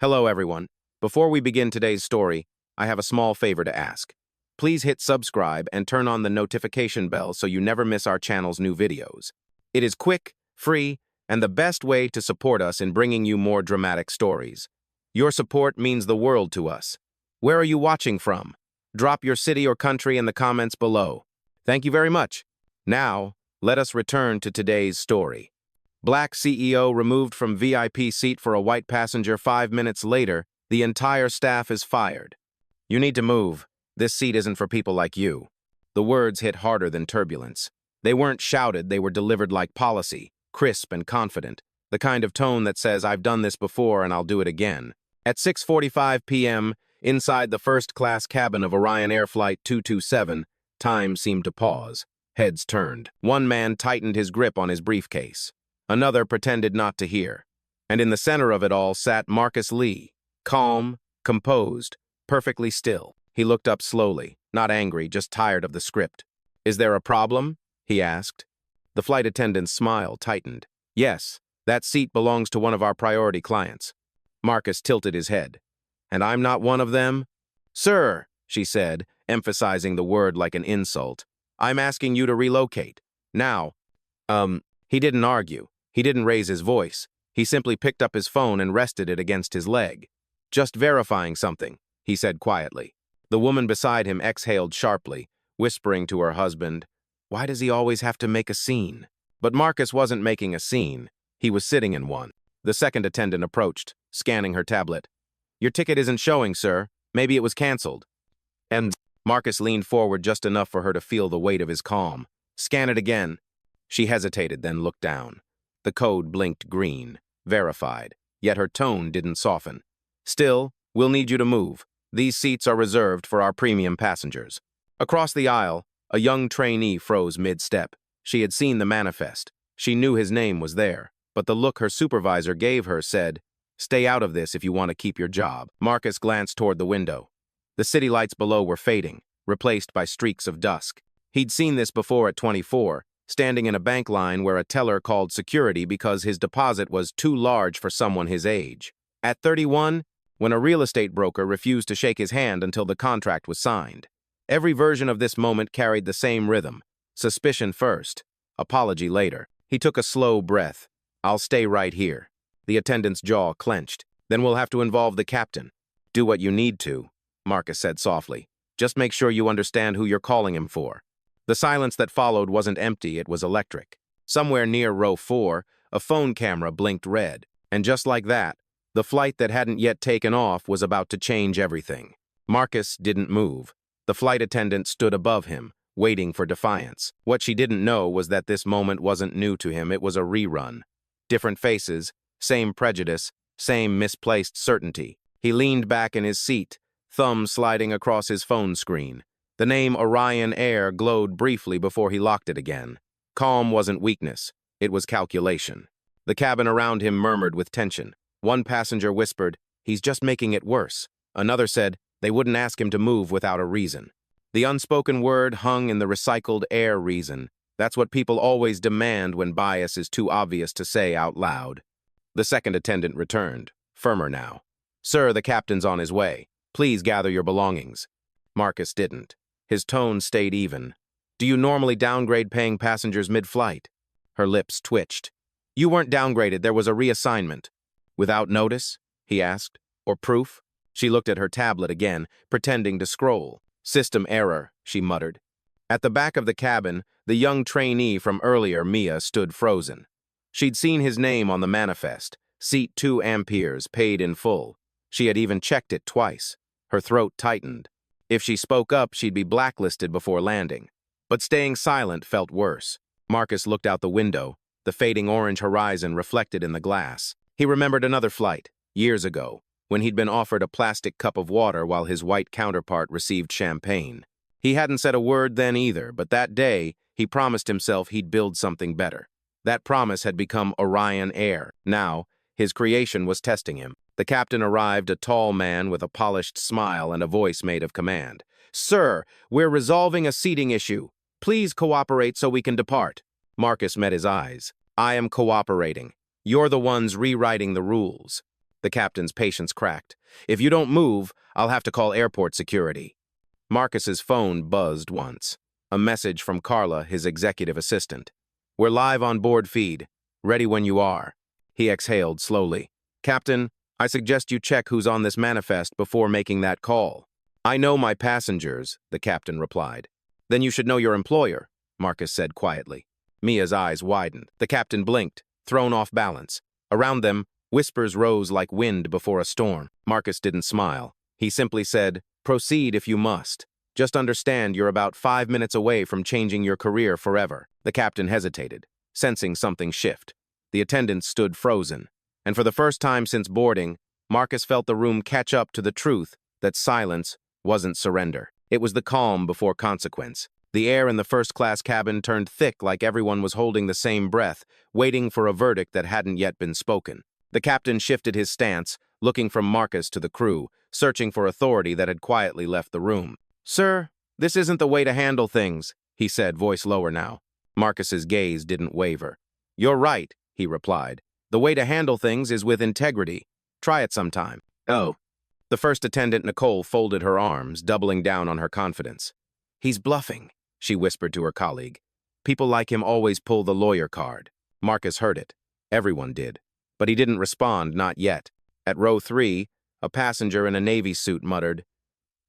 Hello, everyone. Before we begin today's story, I have a small favor to ask. Please hit subscribe and turn on the notification bell so you never miss our channel's new videos. It is quick, free, and the best way to support us in bringing you more dramatic stories. Your support means the world to us. Where are you watching from? Drop your city or country in the comments below. Thank you very much. Now, let us return to today's story. Black CEO removed from VIP seat for a white passenger 5 minutes later, the entire staff is fired. You need to move. This seat isn't for people like you. The words hit harder than turbulence. They weren't shouted, they were delivered like policy, crisp and confident, the kind of tone that says, I've done this before and I'll do it again. At 6:45 p.m., inside the first-class cabin of Orion Air Flight 227, time seemed to pause. Heads turned. One man tightened his grip on his briefcase. Another pretended not to hear. And in the center of it all sat Marcus Lee, calm, composed, perfectly still. He looked up slowly, not angry, just tired of the script. Is there a problem? He asked. The flight attendant's smile tightened. Yes, that seat belongs to one of our priority clients. Marcus tilted his head. And I'm not one of them? Sir, she said, emphasizing the word like an insult. I'm asking you to relocate. Now. He didn't argue. He didn't raise his voice. He simply picked up his phone and rested it against his leg. Just verifying something, he said quietly. The woman beside him exhaled sharply, whispering to her husband, Why does he always have to make a scene? But Marcus wasn't making a scene. He was sitting in one. The second attendant approached, scanning her tablet. Your ticket isn't showing, sir. Maybe it was canceled. And Marcus leaned forward just enough for her to feel the weight of his calm. Scan it again. She hesitated, then looked down. The code blinked green, verified, yet her tone didn't soften. Still, we'll need you to move. These seats are reserved for our premium passengers. Across the aisle, a young trainee froze mid-step. She had seen the manifest. She knew his name was there, but the look her supervisor gave her said, Stay out of this if you want to keep your job. Marcus glanced toward the window. The city lights below were fading, replaced by streaks of dusk. He'd seen this before at 24, standing in a bank line where a teller called security because his deposit was too large for someone his age. At 31, when a real estate broker refused to shake his hand until the contract was signed. Every version of this moment carried the same rhythm. Suspicion first, apology later. He took a slow breath. I'll stay right here. The attendant's jaw clenched. Then we'll have to involve the captain. Do what you need to, Marcus said softly. Just make sure you understand who you're calling him for. The silence that followed wasn't empty, it was electric. Somewhere near row 4, a phone camera blinked red. And just like that, the flight that hadn't yet taken off was about to change everything. Marcus didn't move. The flight attendant stood above him, waiting for defiance. What she didn't know was that this moment wasn't new to him, it was a rerun. Different faces, same prejudice, same misplaced certainty. He leaned back in his seat, thumb sliding across his phone screen. The name Orion Air glowed briefly before he locked it again. Calm wasn't weakness, it was calculation. The cabin around him murmured with tension. One passenger whispered, He's just making it worse. Another said, they wouldn't ask him to move without a reason. The unspoken word hung in the recycled air reason. That's what people always demand when bias is too obvious to say out loud. The second attendant returned, firmer now. Sir, the captain's on his way. Please gather your belongings. Marcus didn't. His tone stayed even. Do you normally downgrade paying passengers mid-flight? Her lips twitched. You weren't downgraded, there was a reassignment. Without notice? He asked. Or proof? She looked at her tablet again, pretending to scroll. System error, she muttered. At the back of the cabin, the young trainee from earlier, Mia, stood frozen. She'd seen his name on the manifest. Seat 2 amperes, paid in full. She had even checked it twice. Her throat tightened. If she spoke up, she'd be blacklisted before landing. But staying silent felt worse. Marcus looked out the window, the fading orange horizon reflected in the glass. He remembered another flight, years ago, when he'd been offered a plastic cup of water while his white counterpart received champagne. He hadn't said a word then either, but that day, he promised himself he'd build something better. That promise had become Orion Air. Now, his creation was testing him. The captain arrived, a tall man with a polished smile and a voice made of command. Sir, we're resolving a seating issue. Please cooperate so we can depart. Marcus met his eyes. I am cooperating. You're the ones rewriting the rules. The captain's patience cracked. If you don't move, I'll have to call airport security. Marcus's phone buzzed once. A message from Carla, his executive assistant. We're live on board feed. Ready when you are. He exhaled slowly. Captain, I suggest you check who's on this manifest before making that call. I know my passengers, the captain replied. Then you should know your employer, Marcus said quietly. Mia's eyes widened. The captain blinked, thrown off balance. Around them, whispers rose like wind before a storm. Marcus didn't smile. He simply said, proceed if you must. Just understand you're about 5 minutes away from changing your career forever. The captain hesitated, sensing something shift. The attendants stood frozen, and for the first time since boarding, Marcus felt the room catch up to the truth that silence wasn't surrender. It was the calm before consequence. The air in the first-class cabin turned thick like everyone was holding the same breath, waiting for a verdict that hadn't yet been spoken. The captain shifted his stance, looking from Marcus to the crew, searching for authority that had quietly left the room. Sir, this isn't the way to handle things, he said, voice lower now. Marcus's gaze didn't waver. You're right, he replied. The way to handle things is with integrity. Try it sometime. Oh. The first attendant, Nicole, folded her arms, doubling down on her confidence. He's bluffing, she whispered to her colleague. People like him always pull the lawyer card. Marcus heard it. Everyone did. But he didn't respond, not yet. At row 3, a passenger in a Navy suit muttered,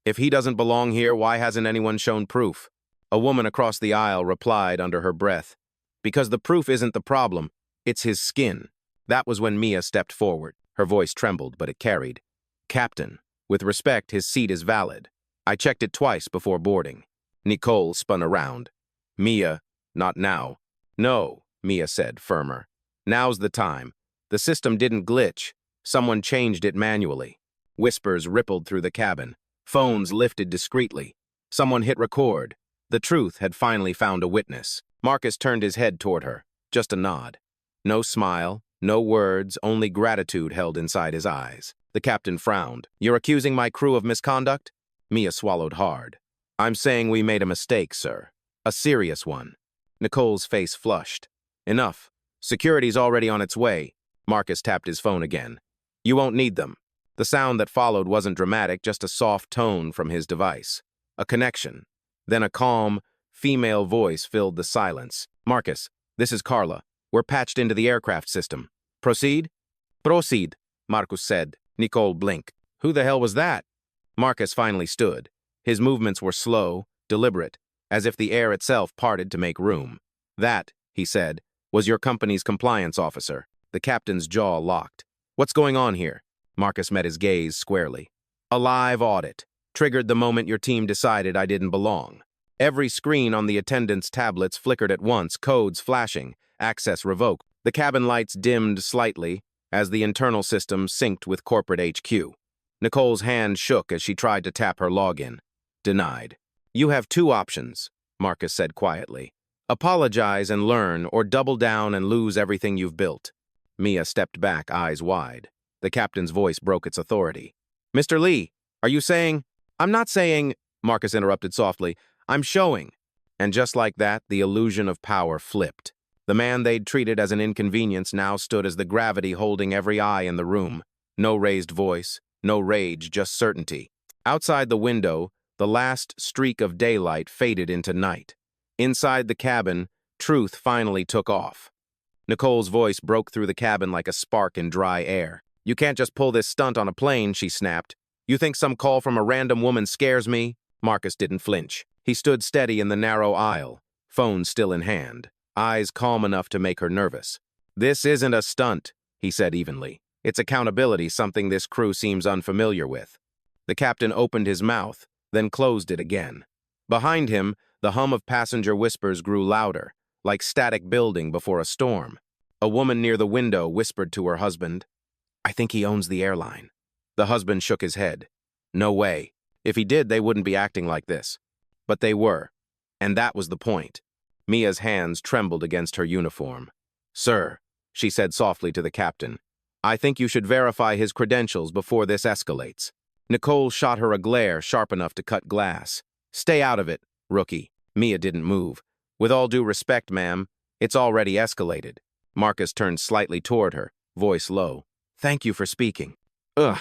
If he doesn't belong here, why hasn't anyone shown proof? A woman across the aisle replied under her breath, Because the proof isn't the problem, it's his skin. That was when Mia stepped forward. Her voice trembled, but it carried. Captain, with respect, his seat is valid. I checked it twice before boarding. Nicole spun around. Mia, not now. No, Mia said, firmer. Now's the time. The system didn't glitch. Someone changed it manually. Whispers rippled through the cabin. Phones lifted discreetly. Someone hit record. The truth had finally found a witness. Marcus turned his head toward her. Just a nod. No smile, no words, only gratitude held inside his eyes. The captain frowned. You're accusing my crew of misconduct? Mia swallowed hard. I'm saying we made a mistake, sir. A serious one. Nicole's face flushed. Enough. Security's already on its way. Marcus tapped his phone again. You won't need them. The sound that followed wasn't dramatic, just a soft tone from his device. A connection. Then a calm, female voice filled the silence. Marcus, this is Carla. We're patched into the aircraft system. Proceed? Proceed, Marcus said. Nicole blinked. Who the hell was that? Marcus finally stood. His movements were slow, deliberate, as if the air itself parted to make room. That, he said, was your company's compliance officer. The captain's jaw locked. What's going on here? Marcus met his gaze squarely. A live audit. Triggered the moment your team decided I didn't belong. Every screen on the attendants' tablets flickered at once, codes flashing, access revoked. The cabin lights dimmed slightly as the internal system synced with corporate HQ. Nicole's hand shook as she tried to tap her login. Denied. You have two options, Marcus said quietly. Apologize and learn, or double down and lose everything you've built. Mia stepped back, eyes wide. The captain's voice broke its authority. Mr. Lee, are you saying... I'm not saying, Marcus interrupted softly. I'm showing. And just like that, the illusion of power flipped. The man they'd treated as an inconvenience now stood as the gravity holding every eye in the room. No raised voice, no rage, just certainty. Outside the window, the last streak of daylight faded into night. Inside the cabin, truth finally took off. Nicole's voice broke through the cabin like a spark in dry air. You can't just pull this stunt on a plane, she snapped. You think some call from a random woman scares me? Marcus didn't flinch. He stood steady in the narrow aisle, phone still in hand, eyes calm enough to make her nervous. This isn't a stunt, he said evenly. It's accountability, something this crew seems unfamiliar with. The captain opened his mouth, then closed it again. Behind him, the hum of passenger whispers grew louder, like static building before a storm. A woman near the window whispered to her husband, I think he owns the airline. The husband shook his head. No way. If he did, they wouldn't be acting like this. But they were. And that was the point. Mia's hands trembled against her uniform. Sir, she said softly to the captain, I think you should verify his credentials before this escalates. Nicole shot her a glare sharp enough to cut glass. Stay out of it, rookie. Mia didn't move. With all due respect, ma'am, it's already escalated. Marcus turned slightly toward her, voice low. Thank you for speaking. Ugh.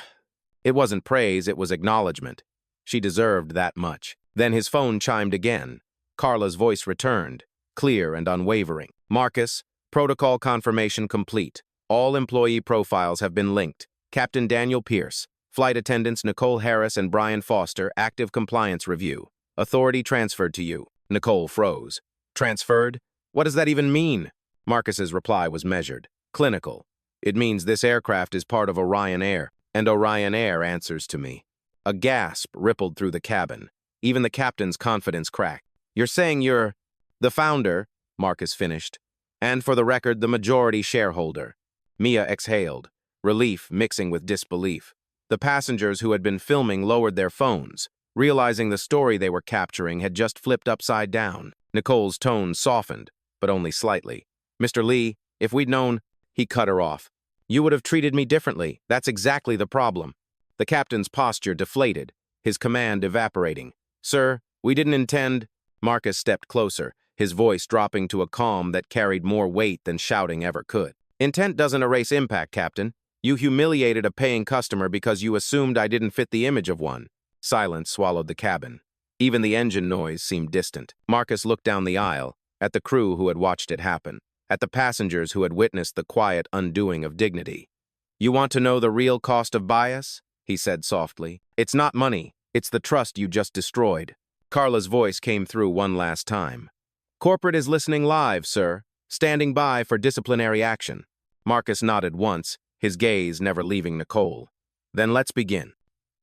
It wasn't praise, it was acknowledgement. She deserved that much. Then his phone chimed again. Carla's voice returned, clear and unwavering. Marcus, protocol confirmation complete. All employee profiles have been linked. Captain Daniel Pierce, flight attendants Nicole Harris and Brian Foster, active compliance review. Authority transferred to you. Nicole froze. Transferred? What does that even mean? Marcus's reply was measured. Clinical. It means this aircraft is part of Orion Air, and Orion Air answers to me. A gasp rippled through the cabin. Even the captain's confidence cracked. You're saying you're the founder, Marcus finished, and for the record, the majority shareholder. Mia exhaled, relief mixing with disbelief. The passengers who had been filming lowered their phones, realizing the story they were capturing had just flipped upside down. Nicole's tone softened, but only slightly. Mr. Lee, if we'd known, he cut her off. You would have treated me differently. That's exactly the problem. The captain's posture deflated, his command evaporating. Sir, we didn't intend. Marcus stepped closer, his voice dropping to a calm that carried more weight than shouting ever could. Intent doesn't erase impact, Captain. You humiliated a paying customer because you assumed I didn't fit the image of one. Silence swallowed the cabin. Even the engine noise seemed distant. Marcus looked down the aisle, at the crew who had watched it happen, at the passengers who had witnessed the quiet undoing of dignity. You want to know the real cost of bias? He said softly. It's not money. It's the trust you just destroyed. Carla's voice came through one last time. Corporate is listening live, sir. Standing by for disciplinary action. Marcus nodded once, his gaze never leaving Nicole. Then let's begin.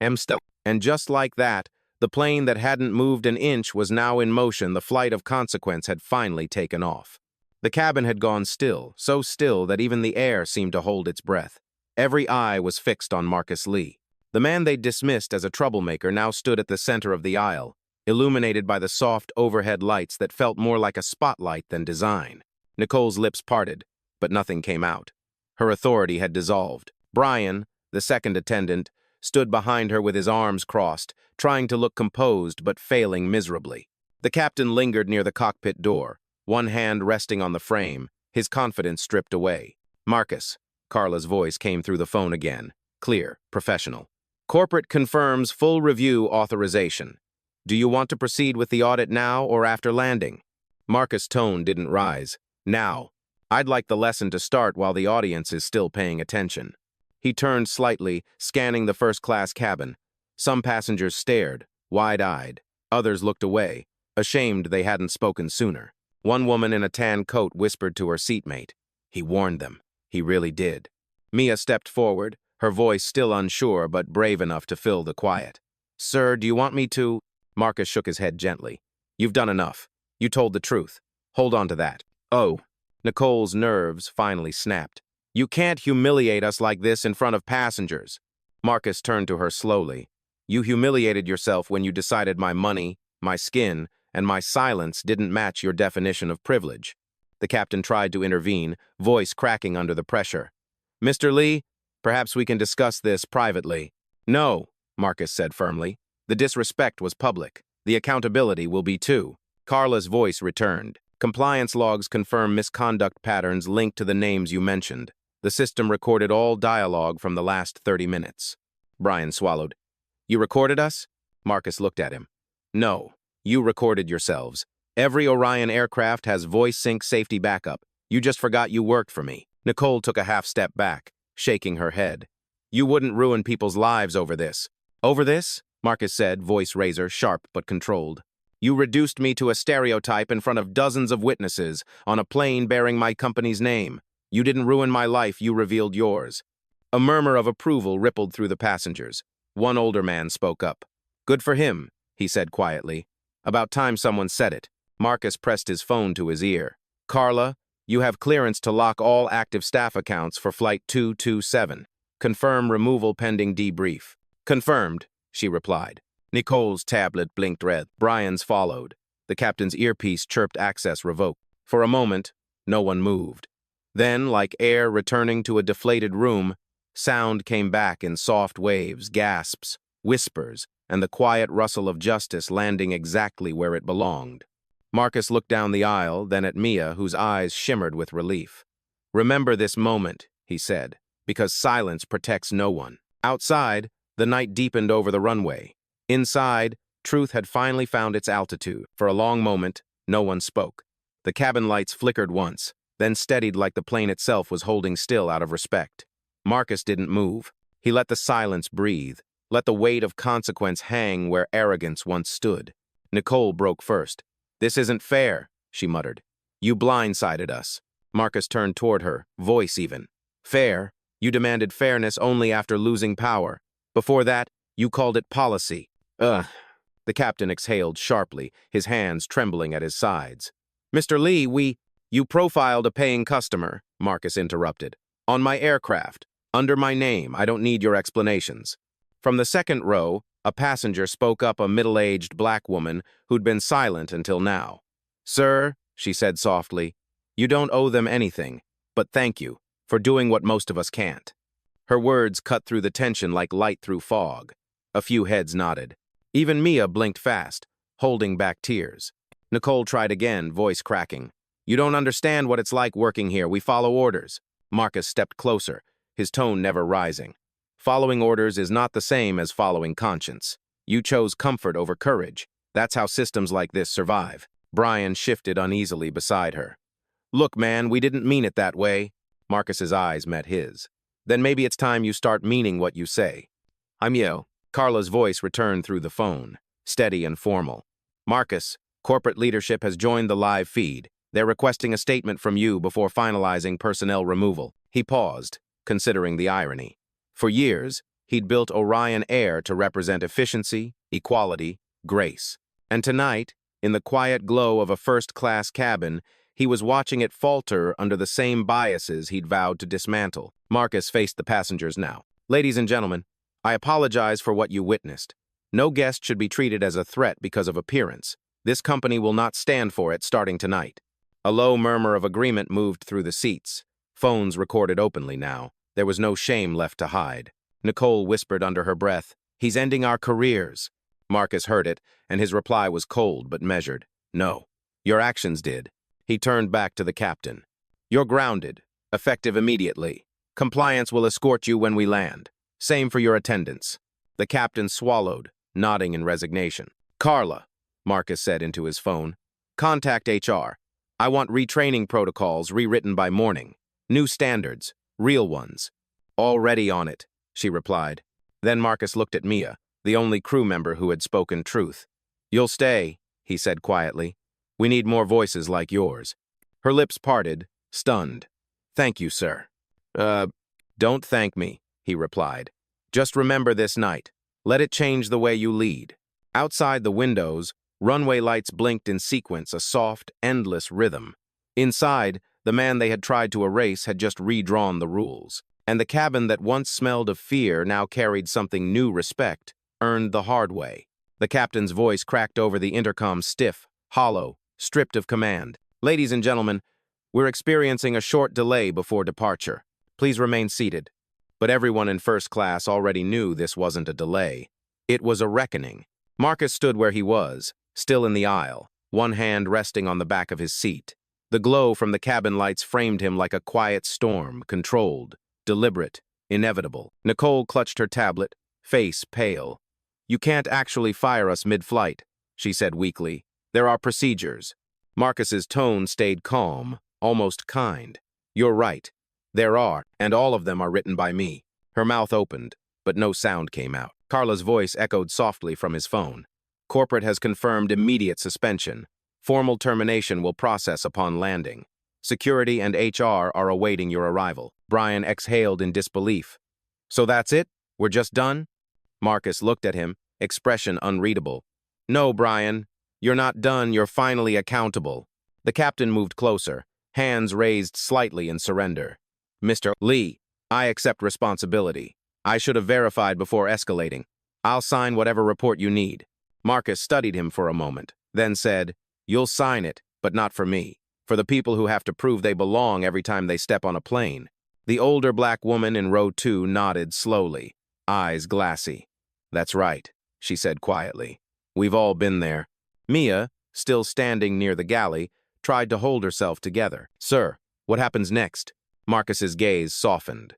And just like that, the plane that hadn't moved an inch was now in motion. The flight of consequence had finally taken off. The cabin had gone still, so still that even the air seemed to hold its breath. Every eye was fixed on Marcus Lee. The man they'd dismissed as a troublemaker now stood at the center of the aisle, illuminated by the soft overhead lights that felt more like a spotlight than design. Nicole's lips parted, but nothing came out. Her authority had dissolved. Brian, the second attendant, stood behind her with his arms crossed, trying to look composed but failing miserably. The captain lingered near the cockpit door, one hand resting on the frame, his confidence stripped away. Marcus, Carla's voice came through the phone again, clear, professional. Corporate confirms full review authorization. Do you want to proceed with the audit now or after landing? Marcus' tone didn't rise. Now. I'd like the lesson to start while the audience is still paying attention. He turned slightly, scanning the first-class cabin. Some passengers stared, wide-eyed. Others looked away, ashamed they hadn't spoken sooner. One woman in a tan coat whispered to her seatmate. He warned them. He really did. Mia stepped forward, her voice still unsure but brave enough to fill the quiet. Sir, do you want me to? Marcus shook his head gently. You've done enough. You told the truth. Hold on to that. Oh. Nicole's nerves finally snapped. You can't humiliate us like this in front of passengers. Marcus turned to her slowly. You humiliated yourself when you decided my money, my skin, and my silence didn't match your definition of privilege. The captain tried to intervene, voice cracking under the pressure. Mr. Lee, perhaps we can discuss this privately. No, Marcus said firmly. The disrespect was public. The accountability will be too. Carla's voice returned. Compliance logs confirm misconduct patterns linked to the names you mentioned. The system recorded all dialogue from the last 30 minutes. Brian swallowed. You recorded us? Marcus looked at him. No, you recorded yourselves. Every Orion aircraft has voice sync safety backup. You just forgot you worked for me. Nicole took a half step back, shaking her head. You wouldn't ruin people's lives over this. Over this? Marcus said, voice razor, sharp but controlled. You reduced me to a stereotype in front of dozens of witnesses on a plane bearing my company's name. You didn't ruin my life, you revealed yours. A murmur of approval rippled through the passengers. One older man spoke up. Good for him, he said quietly. About time someone said it. Marcus pressed his phone to his ear. Carla, you have clearance to lock all active staff accounts for Flight 227. Confirm removal pending debrief. Confirmed, she replied. Nicole's tablet blinked red. Brian's followed. The captain's earpiece chirped access revoked. For a moment, no one moved. Then, like air returning to a deflated room, sound came back in soft waves, gasps, whispers, and the quiet rustle of justice landing exactly where it belonged. Marcus looked down the aisle, then at Mia, whose eyes shimmered with relief. Remember this moment, he said, because silence protects no one. Outside, the night deepened over the runway. Inside, truth had finally found its altitude. For a long moment, no one spoke. The cabin lights flickered once, then steadied like the plane itself was holding still out of respect. Marcus didn't move. He let the silence breathe, let the weight of consequence hang where arrogance once stood. Nicole broke first. "This isn't fair," she muttered. "You blindsided us." Marcus turned toward her, voice even. "Fair? You demanded fairness only after losing power. Before that, you called it policy." Ugh. The captain exhaled sharply, his hands trembling at his sides. "Mr. Lee, You profiled a paying customer," Marcus interrupted. "On my aircraft. Under my name. I don't need your explanations." From the second row, a passenger spoke up, a middle-aged black woman who'd been silent until now. "Sir," she said softly, "you don't owe them anything, but thank you for doing what most of us can't." Her words cut through the tension like light through fog. A few heads nodded. Even Mia blinked fast, holding back tears. Nicole tried again, voice cracking. "You don't understand what it's like working here. We follow orders." Marcus stepped closer, his tone never rising. "Following orders is not the same as following conscience. You chose comfort over courage. That's how systems like this survive." Brian shifted uneasily beside her. "Look, man, we didn't mean it that way." Marcus's eyes met his. "Then maybe it's time you start meaning what you say." "I'm Yo." Carla's voice returned through the phone, steady and formal. "Marcus, corporate leadership has joined the live feed. They're requesting a statement from you before finalizing personnel removal." He paused, considering the irony. For years, he'd built Orion Air to represent efficiency, equality, grace. And tonight, in the quiet glow of a first-class cabin, he was watching it falter under the same biases he'd vowed to dismantle. Marcus faced the passengers now. "Ladies and gentlemen, I apologize for what you witnessed. No guest should be treated as a threat because of appearance. This company will not stand for it starting tonight." A low murmur of agreement moved through the seats. Phones recorded openly now. There was no shame left to hide. Nicole whispered under her breath, "He's ending our careers." Marcus heard it, and his reply was cold but measured. "No, your actions did." He turned back to the captain. "You're grounded, effective immediately. Compliance will escort you when we land. Same for your attendance." The captain swallowed, nodding in resignation. "Carla," Marcus said into his phone, "contact HR. I want retraining protocols rewritten by morning. New standards, real ones." "Already on it," she replied. Then Marcus looked at Mia, the only crew member who had spoken truth. "You'll stay," he said quietly. "We need more voices like yours." Her lips parted, stunned. "Thank you, sir." Don't thank me," he replied. "Just remember this night. Let it change the way you lead." Outside the windows, runway lights blinked in sequence, a soft, endless rhythm. Inside, the man they had tried to erase had just redrawn the rules. And the cabin that once smelled of fear now carried something new: respect, earned the hard way. The captain's voice cracked over the intercom, stiff, hollow, stripped of command. "Ladies and gentlemen, we're experiencing a short delay before departure. Please remain seated." But everyone in first class already knew this wasn't a delay. It was a reckoning. Marcus stood where he was, still in the aisle, one hand resting on the back of his seat. The glow from the cabin lights framed him like a quiet storm, controlled, deliberate, inevitable. Nicole clutched her tablet, face pale. "You can't actually fire us mid-flight," she said weakly. "There are procedures." Marcus's tone stayed calm, almost kind. "You're right. There are, and all of them are written by me." Her mouth opened, but no sound came out. Carla's voice echoed softly from his phone. "Corporate has confirmed immediate suspension. Formal termination will process upon landing. Security and HR are awaiting your arrival." Brian exhaled in disbelief. "So that's it? We're just done?" Marcus looked at him, expression unreadable. "No, Brian. You're not done. You're finally accountable." The captain moved closer, hands raised slightly in surrender. "Mr. Lee, I accept responsibility. I should have verified before escalating. I'll sign whatever report you need." Marcus studied him for a moment, then said, "You'll sign it, but not for me. For the people who have to prove they belong every time they step on a plane." The older black woman in row 2 nodded slowly, eyes glassy. "That's right," she said quietly. "We've all been there." Mia, still standing near the galley, tried to hold herself together. "Sir, what happens next?" Marcus's gaze softened.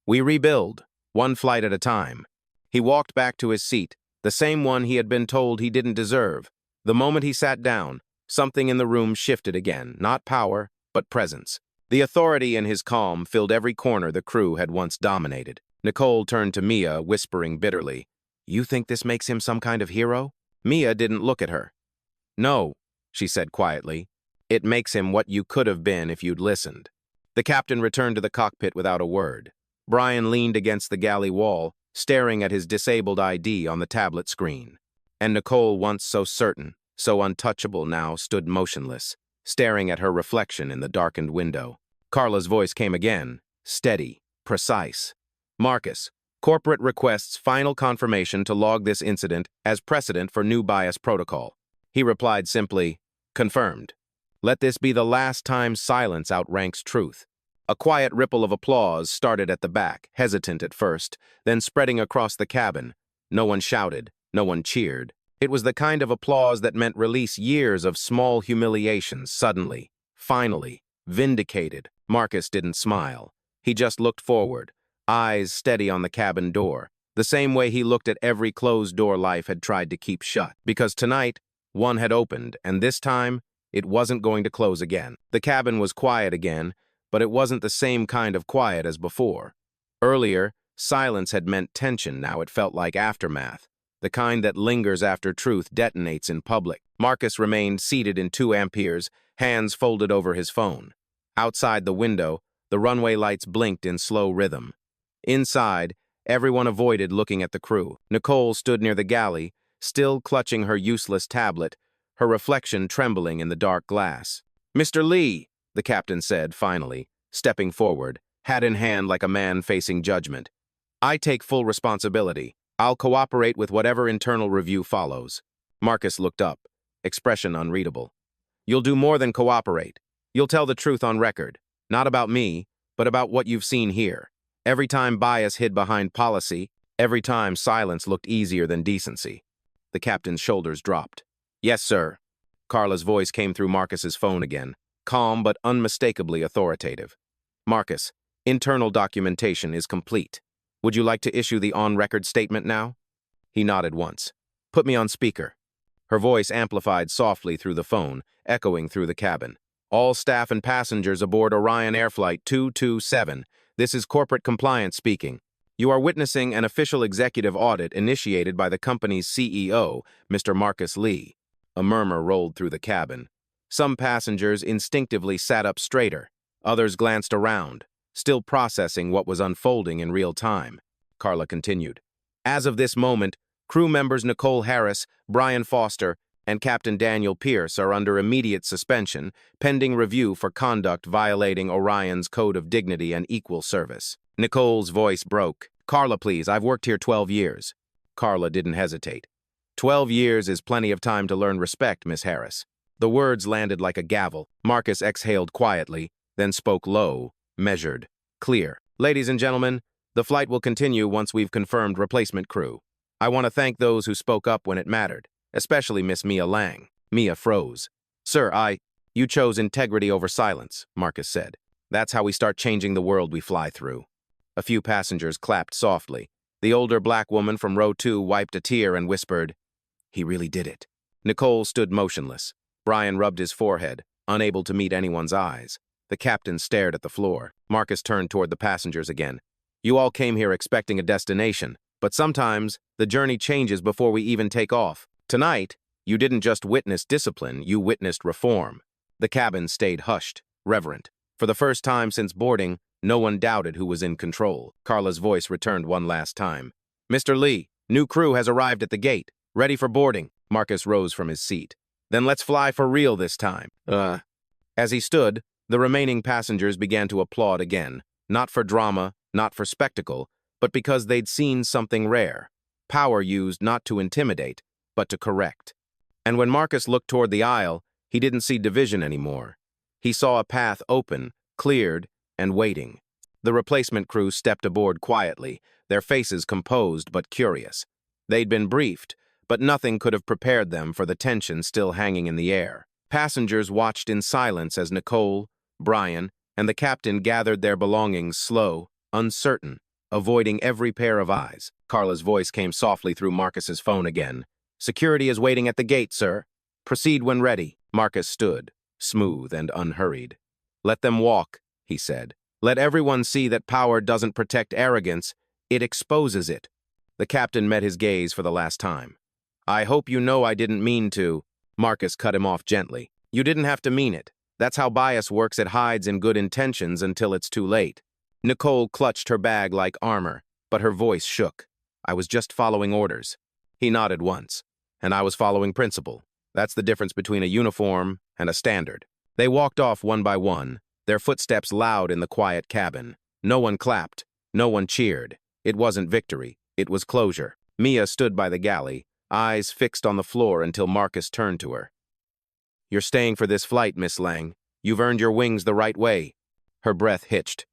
"We rebuild. one flight at a time. He walked back to his seat, the same one he had been told he didn't deserve. The moment he sat down, something in the room shifted again, not power, but presence. The authority in his calm filled every corner the crew had once dominated. Nicole turned to Mia, whispering bitterly, "You think this makes him some kind of hero?" Mia didn't look at her. "No," she said quietly. "It makes him what you could have been if you'd listened." The captain returned to the cockpit without a word. Brian leaned against the galley wall, staring at his disabled ID on the tablet screen. And Nicole, once so certain, so untouchable now, stood motionless, staring at her reflection in the darkened window. Carla's voice came again, steady, precise. "Marcus, corporate requests final confirmation to log this incident as precedent for new bias protocol." He replied simply, "Confirmed." Let this be the last time silence outranks truth. A quiet ripple of applause started at the back, hesitant at first, then spreading across the cabin. No one shouted, no one cheered. It was the kind of applause that meant release years of small humiliations suddenly, finally, vindicated. Marcus didn't smile. He just looked forward, eyes steady on the cabin door, the same way he looked at every closed door life had tried to keep shut. Because tonight, one had opened, and this time, it wasn't going to close again. The cabin was quiet again, but it wasn't the same kind of quiet as before. Earlier, silence had meant tension, now it felt like aftermath, the kind that lingers after truth detonates in public. Marcus remained seated in 2 amperes, hands folded over his phone. Outside the window, the runway lights blinked in slow rhythm. Inside, everyone avoided looking at the crew. Nicole stood near the galley, still clutching her useless tablet, her reflection trembling in the dark glass. "Mr. Lee," the captain said, finally, stepping forward, hat in hand like a man facing judgment. "I take full responsibility. I'll cooperate with whatever internal review follows." Marcus looked up, expression unreadable. "You'll do more than cooperate. You'll tell the truth on record. Not about me, but about what you've seen here. Every time bias hid behind policy, every time silence looked easier than decency." The captain's shoulders dropped. "Yes, sir." Carla's voice came through Marcus's phone again, calm but unmistakably authoritative. "Marcus, internal documentation is complete. Would you like to issue the on-record statement now?" He nodded once. "Put me on speaker." Her voice amplified softly through the phone, echoing through the cabin. "All staff and passengers aboard Orion Air Flight 227. This is corporate compliance speaking. You are witnessing an official executive audit initiated by the company's CEO, Mr. Marcus Lee." A murmur rolled through the cabin. Some passengers instinctively sat up straighter. Others glanced around, still processing what was unfolding in real time. Carla continued. "As of this moment, crew members Nicole Harris, Brian Foster, and Captain Daniel Pierce are under immediate suspension, pending review for conduct violating Orion's Code of Dignity and Equal Service." Nicole's voice broke. "Carla, please, I've worked here 12 years. Carla didn't hesitate. 12 years is plenty of time to learn respect, Miss Harris." The words landed like a gavel. Marcus exhaled quietly, then spoke low, measured, clear. "Ladies and gentlemen, the flight will continue once we've confirmed replacement crew. I want to thank those who spoke up when it mattered, especially Miss Mia Lang." Mia froze. "Sir, You chose integrity over silence," Marcus said. "That's how we start changing the world we fly through." A few passengers clapped softly. The older black woman from row 2 wiped a tear and whispered, "He really did it." Nicole stood motionless. Brian rubbed his forehead, unable to meet anyone's eyes. The captain stared at the floor. Marcus turned toward the passengers again. "You all came here expecting a destination, but sometimes the journey changes before we even take off. Tonight, you didn't just witness discipline, you witnessed reform." The cabin stayed hushed, reverent. For the first time since boarding, no one doubted who was in control. Carla's voice returned one last time. "Mr. Lee, new crew has arrived at the gate, ready for boarding." Marcus rose from his seat. "Then let's fly for real this time." As he stood, the remaining passengers began to applaud again, not for drama, not for spectacle, but because they'd seen something rare. Power used not to intimidate, but to correct. And when Marcus looked toward the aisle, he didn't see division anymore. He saw a path open, cleared, and waiting. The replacement crew stepped aboard quietly, their faces composed but curious. They'd been briefed, but nothing could have prepared them for the tension still hanging in the air. Passengers watched in silence as Nicole, Brian, and the captain gathered their belongings slow, uncertain. avoiding every pair of eyes. Carla's voice came softly through Marcus's phone again. "Security is waiting at the gate, sir. Proceed when ready." Marcus stood, smooth and unhurried. "Let them walk," he said. "Let everyone see that power doesn't protect arrogance, it exposes it." The captain met his gaze for the last time. "I hope you know I didn't mean to." Marcus cut him off gently. "You didn't have to mean it. That's how bias works. It hides in good intentions until it's too late." Nicole clutched her bag like armor, but her voice shook. "I was just following orders." He nodded once. "And I was following principle. That's the difference between a uniform and a standard." They walked off one by one, their footsteps loud in the quiet cabin. No one clapped. No one cheered. It wasn't victory. It was closure. Mia stood by the galley, eyes fixed on the floor until Marcus turned to her. "You're staying for this flight, Miss Lang. You've earned your wings the right way." Her breath hitched.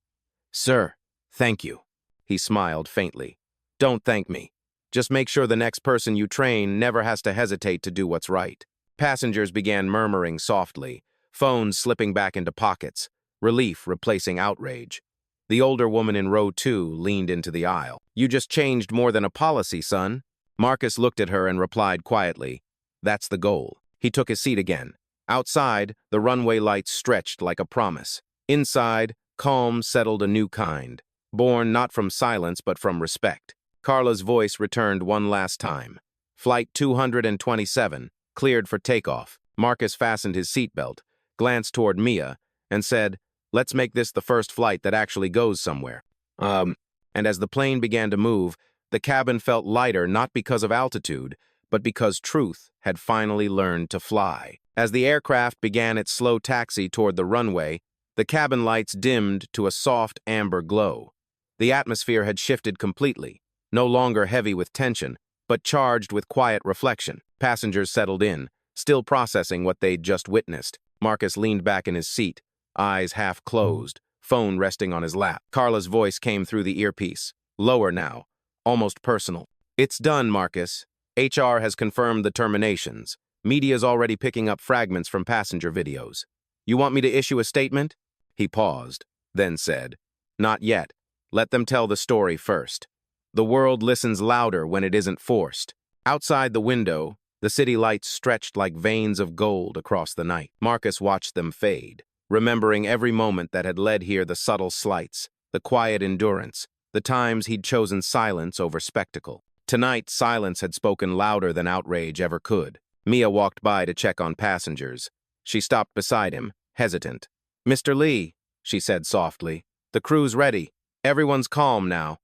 "Sir, thank you." He smiled faintly. "Don't thank me. Just make sure the next person you train never has to hesitate to do what's right." Passengers began murmuring softly, phones slipping back into pockets, relief replacing outrage. The older woman in row 2 leaned into the aisle. "You just changed more than a policy, son." Marcus looked at her and replied quietly, "That's the goal." He took his seat again. Outside, the runway lights stretched like a promise. Inside, calm settled a new kind, born not from silence but from respect. Carla's voice returned one last time. "Flight 227, cleared for takeoff." Marcus fastened his seatbelt, glanced toward Mia, and said, "Let's make this the first flight that actually goes somewhere." And as the plane began to move, the cabin felt lighter not because of altitude, but because truth had finally learned to fly. As the aircraft began its slow taxi toward the runway, the cabin lights dimmed to a soft amber glow. The atmosphere had shifted completely, no longer heavy with tension, but charged with quiet reflection. Passengers settled in, still processing what they'd just witnessed. Marcus leaned back in his seat, eyes half closed, phone resting on his lap. Carla's voice came through the earpiece, lower now, almost personal. "It's done, Marcus. HR has confirmed the terminations. Media's already picking up fragments from passenger videos. You want me to issue a statement?" He paused, then said, "Not yet. Let them tell the story first. The world listens louder when it isn't forced." Outside the window, the city lights stretched like veins of gold across the night. Marcus watched them fade, remembering every moment that had led here, the subtle slights, the quiet endurance, the times he'd chosen silence over spectacle. Tonight, silence had spoken louder than outrage ever could. Mia walked by to check on passengers. She stopped beside him, hesitant. "Mr. Lee," she said softly, "the crew's ready. Everyone's calm now."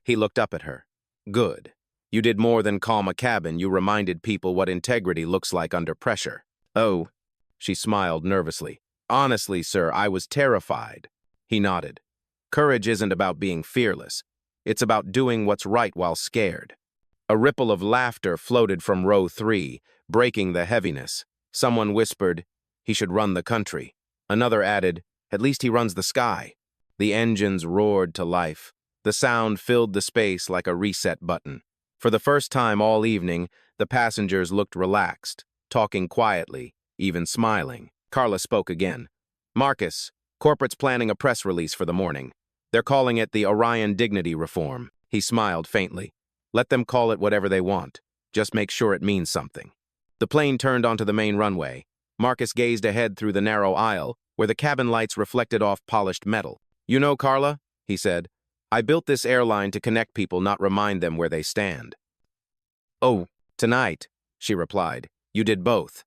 He looked up at her. "Good. You did more than calm a cabin. You reminded people what integrity looks like under pressure." "Oh," she smiled nervously. "Honestly, sir, I was terrified." He nodded. "Courage isn't about being fearless. It's about doing what's right while scared." A ripple of laughter floated from row 3, breaking the heaviness. Someone whispered, "He should run the country." Another added, "At least he runs the sky." The engines roared to life. The sound filled the space like a reset button. For the first time all evening, the passengers looked relaxed, talking quietly, even smiling. Carla spoke again. "Marcus, corporate's planning a press release for the morning. They're calling it the Orion Dignity Reform." He smiled faintly. "Let them call it whatever they want. Just make sure it means something." The plane turned onto the main runway. Marcus gazed ahead through the narrow aisle, where the cabin lights reflected off polished metal. "You know, Carla," he said, "I built this airline to connect people, not remind them where they stand." "Oh, tonight," she replied. "You did both."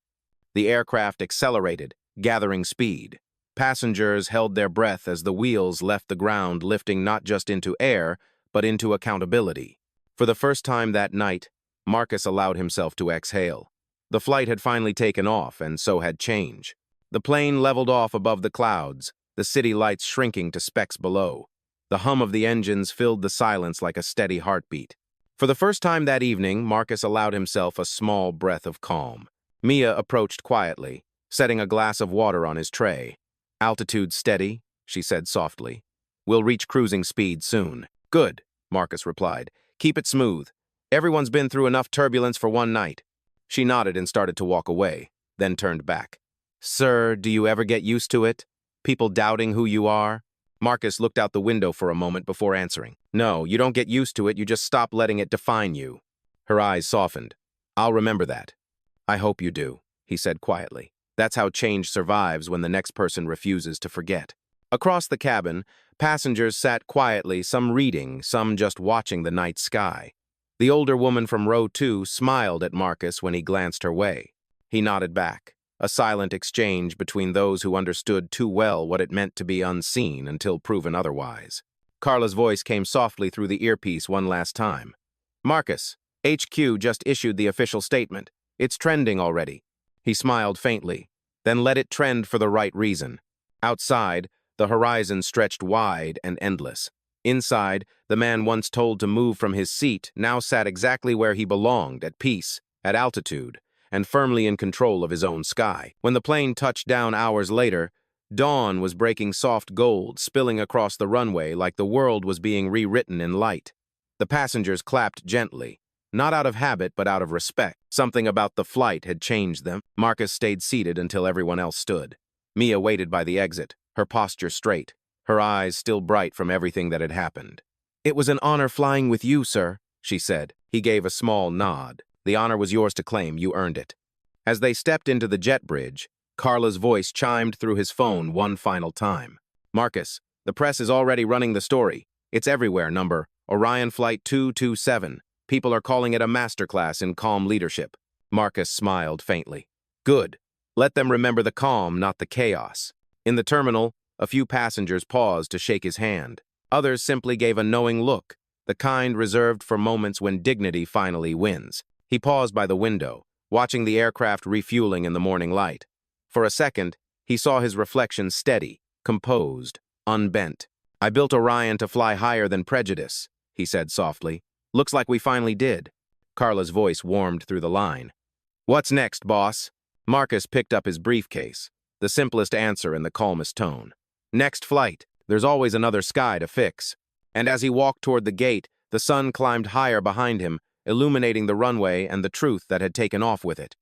The aircraft accelerated, gathering speed. Passengers held their breath as the wheels left the ground, lifting not just into air, but into accountability. For the first time that night, Marcus allowed himself to exhale. The flight had finally taken off, and so had change. The plane leveled off above the clouds, the city lights shrinking to specks below. The hum of the engines filled the silence like a steady heartbeat. For the first time that evening, Marcus allowed himself a small breath of calm. Mia approached quietly, setting a glass of water on his tray. "Altitude steady," she said softly. "We'll reach cruising speed soon." "Good," Marcus replied. "Keep it smooth. Everyone's been through enough turbulence for one night." She nodded and started to walk away, then turned back. "Sir, do you ever get used to it? People doubting who you are?" Marcus looked out the window for a moment before answering. No, you don't get used to it, you just stop letting it define you. Her eyes softened. I'll remember that. I hope you do, he said quietly. That's how change survives when the next person refuses to forget. Across the cabin, passengers sat quietly, some reading, some just watching the night sky. The older woman from row 2 smiled at Marcus when he glanced her way. He nodded back, a silent exchange between those who understood too well what it meant to be unseen until proven otherwise. Carla's voice came softly through the earpiece one last time. Marcus, HQ just issued the official statement. It's trending already. He smiled faintly, then let it trend for the right reason. Outside, the horizon stretched wide and endless. Inside, the man once told to move from his seat now sat exactly where he belonged, at peace, at altitude, and firmly in control of his own sky. When the plane touched down hours later, dawn was breaking soft gold, spilling across the runway like the world was being rewritten in light. The passengers clapped gently, not out of habit but out of respect. Something about the flight had changed them. Marcus stayed seated until everyone else stood. Mia waited by the exit, her posture straight, her eyes still bright from everything that had happened. It was an honor flying with you, sir, she said. He gave a small nod. The honor was yours to claim, you earned it. As they stepped into the jet bridge, Carla's voice chimed through his phone one final time. Marcus, the press is already running the story. It's everywhere, number Orion Flight 227. People are calling it a masterclass in calm leadership. Marcus smiled faintly. Good. Let them remember the calm, not the chaos. In the terminal, a few passengers paused to shake his hand. Others simply gave a knowing look, the kind reserved for moments when dignity finally wins. He paused by the window, watching the aircraft refueling in the morning light. For a second, he saw his reflection steady, composed, unbent. I built Orion to fly higher than prejudice, he said softly. Looks like we finally did. Carla's voice warmed through the line. What's next, boss? Marcus picked up his briefcase, the simplest answer in the calmest tone. Next flight. There's always another sky to fix. And as he walked toward the gate, the sun climbed higher behind him, illuminating the runway and the truth that had taken off with it.